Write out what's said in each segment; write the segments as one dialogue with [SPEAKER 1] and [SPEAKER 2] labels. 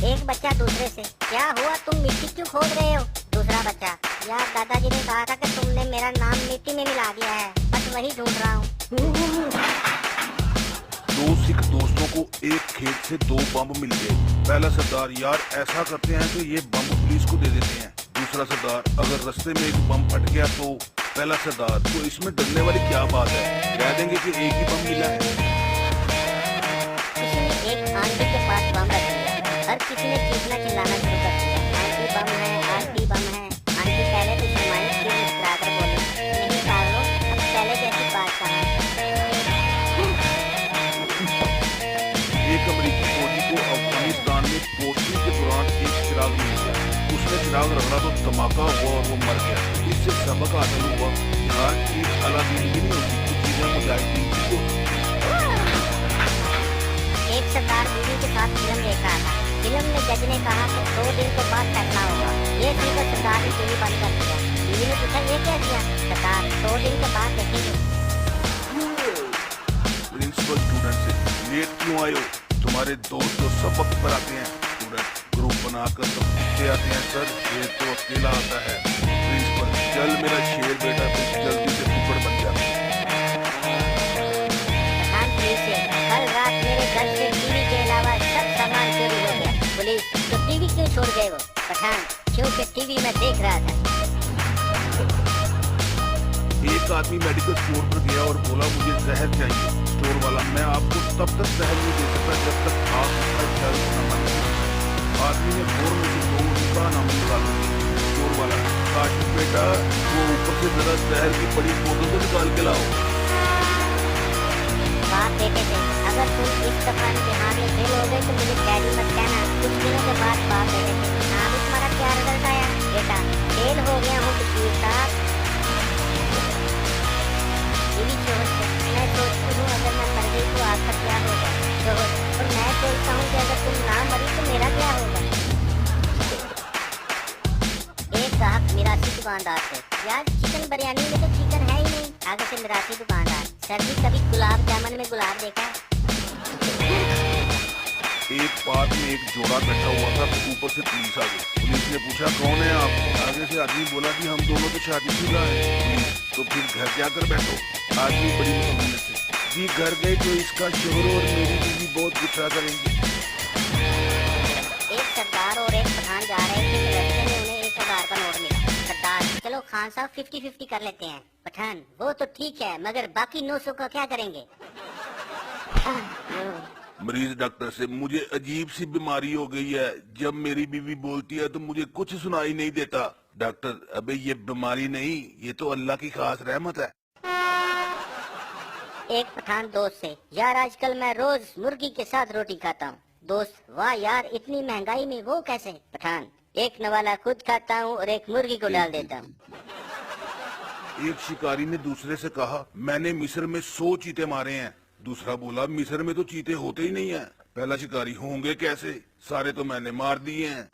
[SPEAKER 1] एक बच्चा दूसरे से, क्या हुआ तुम मिट्टी क्यों खोद रहे हो? दूसरा बच्चा, यार दादाजी ने कहा था कि तुमने मेरा नाम मिट्टी में मिला दिया है, बस वही ढूंढ रहा हूँ।
[SPEAKER 2] दो सिख दोस्तों को एक खेत से दो बम मिल गए। पहला सरदार, यार ऐसा करते हैं कि ये बम पुलिस को दे देते हैं। दूसरा सरदार, अगर रास्ते में एक बम फट गया तो? पहला सरदार, तो इसमें डरने वाली क्या बात है, कह देंगे कि एक ही बम मिला है।
[SPEAKER 1] किसी ने एक आंटी के पास बम रख दिया, हर किसी ने चीखना चिल्लाना शुरू कर दिया, आंटी बम है, आंटी बम है। आंटी पहले तो शर्माई, फिर मुस्कुरा कर बोली, नहीं पागलो, अब पहले जैसी बात कहाँ।
[SPEAKER 2] एक अमेरिकी फौजी को अफगानिस्तान में पोस्टिंग के दौरान एक चिराग मिल गया। उसने चिराग रगड़ा तो धमाका हुआ और वो मर गया। इससे सबक हासिल हुआ, यार एक अलादीन भी नहीं होती, कुछ चीजें मुजाहिदीन की होती।
[SPEAKER 1] एक सरदार बीवी के साथ फिल्म देख रहा था। फिल्म में जज ने कहा कि 2 दिन के बाद फैसला होगा। ये सुनकर सरदार ने टीवी बंद कर दिया। बीवी ने पूछा, ये क्या किया? सरदार, 2 दिन के बाद देखेंगे।
[SPEAKER 2] प्रिंसिपल स्टूडेंट से, लेट क्यों आए हो? तुम्हारे दोस्त तो सब वक्त पर आते हैं। स्टूडेंट, ग्रुप बनाकर सब पीछे आते हैं सर, ये तो अकेला आता है। प्रिंसिपल, चल मेरा शेर बेटा, तो जल्दी से ऊपर बन जा।
[SPEAKER 1] कल रात मेरे घर से टीवी के अलावा सब सामान चोरी हो गया। पुलिस, तो टीवी क्यों छोड़ गए वो? पठान, क्योंकि टीवी मैं देख रहा था।
[SPEAKER 2] एक आदमी मेडिकल स्टोर पर गया और बोला, मुझे जहर चाहिए। स्टोर वाला, मैं आपको तब तक जहर नहीं दे सकता जब तक आप उसका जहर न बन जाए। आदमी ने फौरन उसे 2 रुपया नाम निकाला। स्टोर वाला, काशिफ बेटा, वो ऊपर से जरा जहर की बड़ी बोतल तो निकाल के लाओ।
[SPEAKER 1] बाप बेटे से, अगर तुम इस दफा इम्तिहान में फेल हो गए तो मुझे डैडी मत कहना। कुछ दिनों के बाद बाप बेटे से, हाँ भी तुम्हारा क्या रिजल्ट आया? बेटा, फेल हो गया हूँ वकील साहब। बीवी जोहर से, मैं सोचती हूँ अगर मैं मर गई तो आपका क्या होगा? जोहर, और मैं सोचता हूँ कि अगर तुम ना मरी तो मेरा क्या होगा? एक ग्राहक मिरासी दुकानदार से, यार चिकन बिरयानी में तो चिकन है ही नहीं। आगे से मिरासी दुकानदार, सर जी कभी गुलाब जामुन में गुलाब देखा है?
[SPEAKER 2] एक पार्क में एक जोड़ा बैठा हुआ था, तो ऊपर से पुलिस आ गई। पुलिस ने पूछा, कौन है आप? आगे से आदमी बोला कि हम दोनों तो शादीशुदा हैं। पुलिस, तो फिर घर जाकर बैठो। आदमी बड़ी मुश्किल से, जी घर गए तो इसका शोहर और मेरी बीवी बहुत गुस्सा करेंगे।
[SPEAKER 1] एक सरदार और एक पठान जा रहे थे, रास्ते में उन्हें 1000 का नोट मिला। सरदार, चलो खान साहब 50-50 कर लेते हैं। पठान, वो तो ठीक है, मगर बाकी 900 का क्या करेंगे?
[SPEAKER 2] मरीज डॉक्टर से, मुझे अजीब सी बीमारी हो गई है, जब मेरी बीवी बोलती है तो मुझे कुछ सुनाई नहीं देता। डॉक्टर, अबे ये बीमारी नहीं, ये तो अल्लाह की खास रहमत है।
[SPEAKER 1] एक पठान दोस्त से, यार आजकल मैं रोज मुर्गी के साथ रोटी खाता हूँ। दोस्त, वाह यार, इतनी महंगाई में वो कैसे? पठान, एक नवाला खुद खाता हूँ और एक मुर्गी को डाल देता हूँ।
[SPEAKER 2] एक शिकारी ने दूसरे से कहा, मैंने मिस्र में 100 चीते मारे हैं। दूसरा बोला, मिस्र में तो चीते होते ही नहीं है। पहला शिकारी, होंगे कैसे, सारे तो मैंने मार दिए हैं।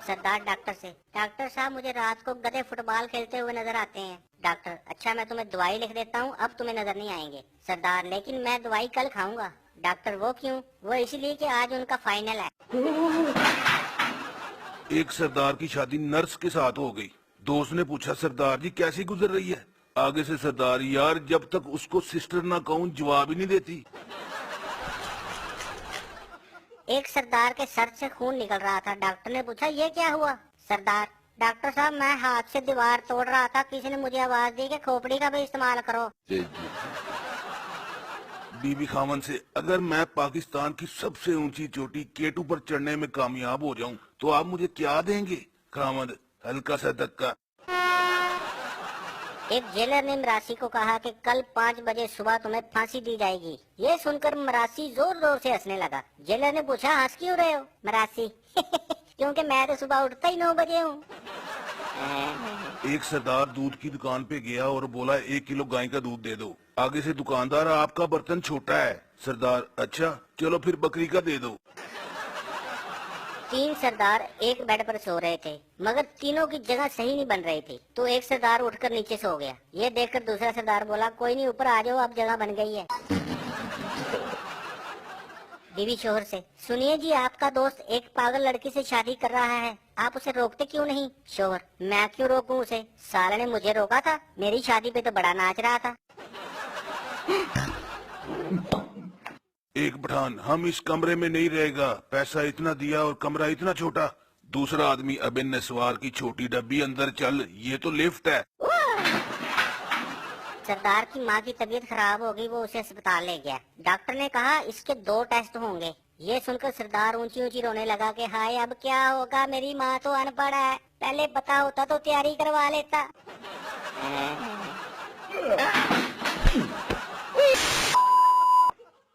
[SPEAKER 1] सरदार डॉक्टर से, डॉक्टर साहब मुझे रात को गधे फुटबॉल खेलते हुए नजर आते हैं। डॉक्टर, अच्छा मैं तुम्हें दवाई लिख देता हूँ, अब तुम्हें नजर नहीं आएंगे। सरदार, लेकिन मैं दवाई कल खाऊंगा। डॉक्टर, वो क्यों? वो इसलिए कि आज उनका फाइनल है।
[SPEAKER 2] एक सरदार की शादी नर्स के साथ हो गई। दोस्त ने पूछा, सरदार जी कैसी गुजर रही है? आगे से सरदार, यार जब तक उसको सिस्टर ना कहूँ जवाब ही नहीं देती।
[SPEAKER 1] एक सरदार के सर से खून निकल रहा था। डॉक्टर ने पूछा, ये क्या हुआ? सरदार, डॉक्टर साहब मैं हाथ से दीवार तोड़ रहा था, किसी ने मुझे आवाज दी कि खोपड़ी का भी इस्तेमाल करो।
[SPEAKER 2] बीबी खामन से, अगर मैं पाकिस्तान की सबसे ऊंची चोटी केटू पर चढ़ने में कामयाब हो जाऊं तो आप मुझे क्या देंगे? खामद, हल्का सा धक्का।
[SPEAKER 1] एक जेलर ने मरासी को कहा कि कल 5 बजे सुबह तुम्हें फांसी दी जाएगी। ये सुनकर मरासी जोर जोर से हंसने लगा। जेलर ने पूछा, हंस क्यों रहे हो? मरासी, क्योंकि मैं तो सुबह उठता ही 9 बजे हूँ।
[SPEAKER 2] एक सरदार दूध की दुकान पे गया और बोला, 1 किलो गाय का दूध दे दो। आगे से दुकानदार, आपका बर्तन छोटा है। सरदार, अच्छा चलो फिर बकरी का दे दो।
[SPEAKER 1] 3 सरदार एक बेड पर सो रहे थे, मगर तीनों की जगह सही नहीं बन रही थी, तो एक सरदार उठकर नीचे सो गया। ये देखकर दूसरा सरदार बोला, कोई नहीं ऊपर आ जाओ, अब जगह बन गई है। बीवी शोहर से, सुनिए जी, आपका दोस्त एक पागल लड़की से शादी कर रहा है, आप उसे रोकते क्यों नहीं? शोहर, मैं क्यों रोकूं उसे, साले ने मुझे रोका था, मेरी शादी पे तो बड़ा नाच रहा था।
[SPEAKER 2] एक पठान, हम इस कमरे में नहीं रहेगा, पैसा इतना दिया और कमरा इतना छोटा। दूसरा आदमी, अब इन सवार की छोटी डब्बी, अंदर चल, ये तो लिफ्ट है।
[SPEAKER 1] सरदार की माँ की तबीयत खराब हो गई, वो उसे अस्पताल ले गया। डॉक्टर ने कहा इसके 2 टेस्ट होंगे। ये सुनकर सरदार ऊंची ऊंची रोने लगा कि हाय अब क्या होगा, मेरी माँ तो अनपढ़ है, पहले पता होता तो तैयारी करवा लेता।